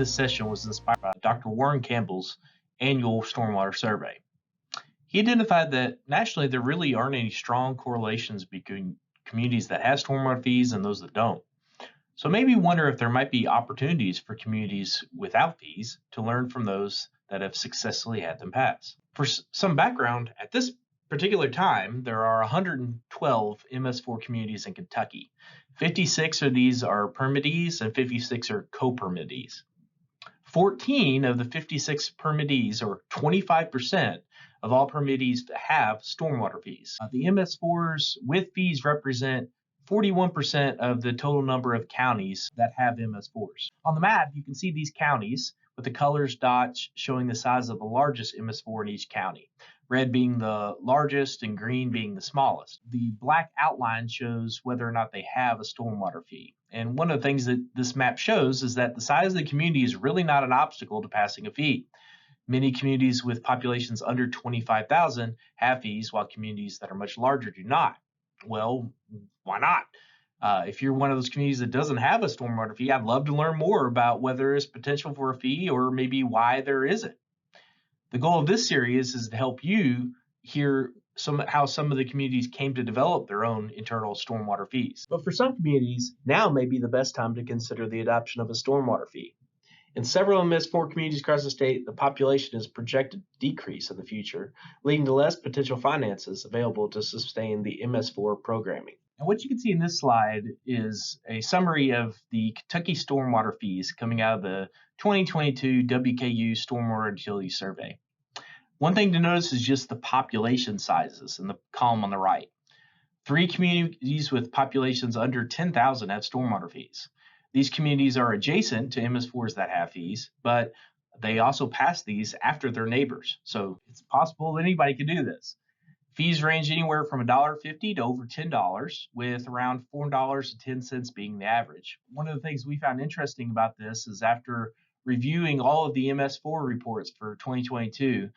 this session was inspired by Dr. Warren Campbell's annual stormwater survey. He identified that nationally there really aren't any strong correlations between communities that have stormwater fees and those that don't. So maybe wonder if there might be opportunities for communities without fees to learn from those that have successfully had them pass. For some background, at this particular time, there are 112 MS4 communities in Kentucky. 56 of these are permittees and 56 are co-permittees. 14 of the 56 permittees, or 25% of all permittees, have stormwater fees. The MS4s with fees represent 41% of the total number of counties that have MS4s. On the map, you can see these counties with the colors dots showing the size of the largest MS4 in each county, red being the largest and green being the smallest. The black outline shows whether or not they have a stormwater fee. And one of the things that this map shows is that the size of the community is really not an obstacle to passing a fee. Many communities with populations under 25,000 have fees, while communities that are much larger do not. Well, why not? If you're one of those communities that doesn't have a stormwater fee, I'd love to learn more about whether there's potential for a fee or maybe why there isn't. The goal of this series is to help you hear how some of the communities came to develop their own internal stormwater fees. But for some communities, now may be the best time to consider the adoption of a stormwater fee. In several MS4 communities across the state, the population is projected to decrease in the future, leading to less potential finances available to sustain the MS4 programming. And what you can see in this slide is a summary of the Kentucky stormwater fees coming out of the 2022 WKU Stormwater Utility Survey. One thing to notice is just the population sizes in the column on the right. 3 communities with populations under 10,000 have stormwater fees. These communities are adjacent to MS4s that have fees, but they also pass these after their neighbors. So it's possible that anybody can do this. Fees range anywhere from $1.50 to over $10, with around $4.10 being the average. One of the things we found interesting about this is after reviewing all of the MS4 reports for 2022,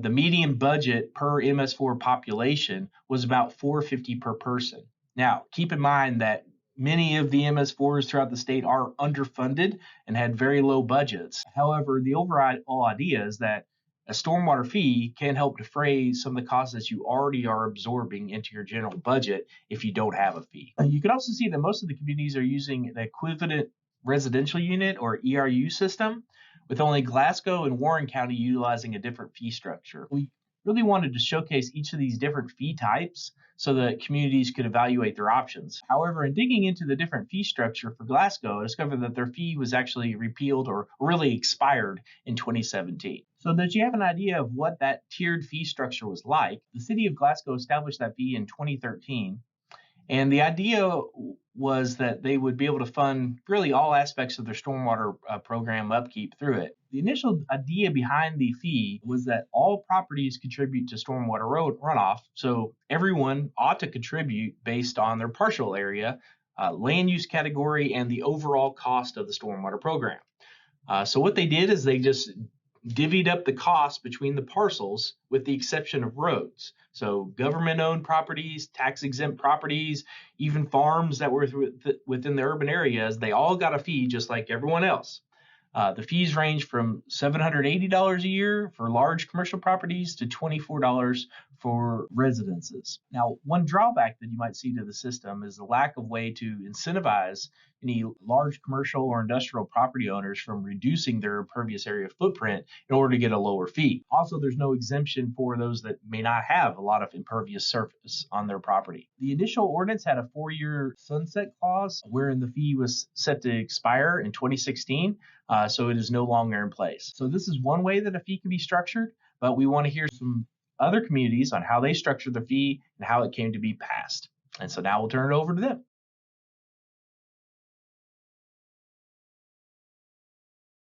the median budget per MS4 population was about $4.50 per person. Now, keep in mind that many of the MS4s throughout the state are underfunded and had very low budgets. However, the overall idea is that a stormwater fee can help defray some of the costs that you already are absorbing into your general budget if you don't have a fee. You can also see that most of the communities are using the equivalent residential unit or ERU system, with only Glasgow and Warren County utilizing a different fee structure. We really wanted to showcase each of these different fee types so that communities could evaluate their options. However, in digging into the different fee structure for Glasgow, I discovered that their fee was actually repealed or really expired in 2017. So that you have an idea of what that tiered fee structure was like, the city of Glasgow established that fee in 2013. And the idea was that they would be able to fund really all aspects of their stormwater program upkeep through it. The initial idea behind the fee was that all properties contribute to stormwater runoff, so everyone ought to contribute based on their partial area, land use category, and the overall cost of the stormwater program. So what they did is they just divvied up the cost between the parcels with the exception of roads. So government-owned properties, tax-exempt properties, even farms that were within the urban areas, they all got a fee just like everyone else. The fees range from $780 a year for large commercial properties to $24 for residences. Now, one drawback that you might see to the system is the lack of way to incentivize any large commercial or industrial property owners from reducing their impervious area footprint in order to get a lower fee. Also, there's no exemption for those that may not have a lot of impervious surface on their property. The initial ordinance had a 4-year sunset clause wherein the fee was set to expire in 2016, so it is no longer in place. So this is one way that a fee can be structured, but we want to hear some other communities on how they structured the fee and how it came to be passed. And so now we'll turn it over to them.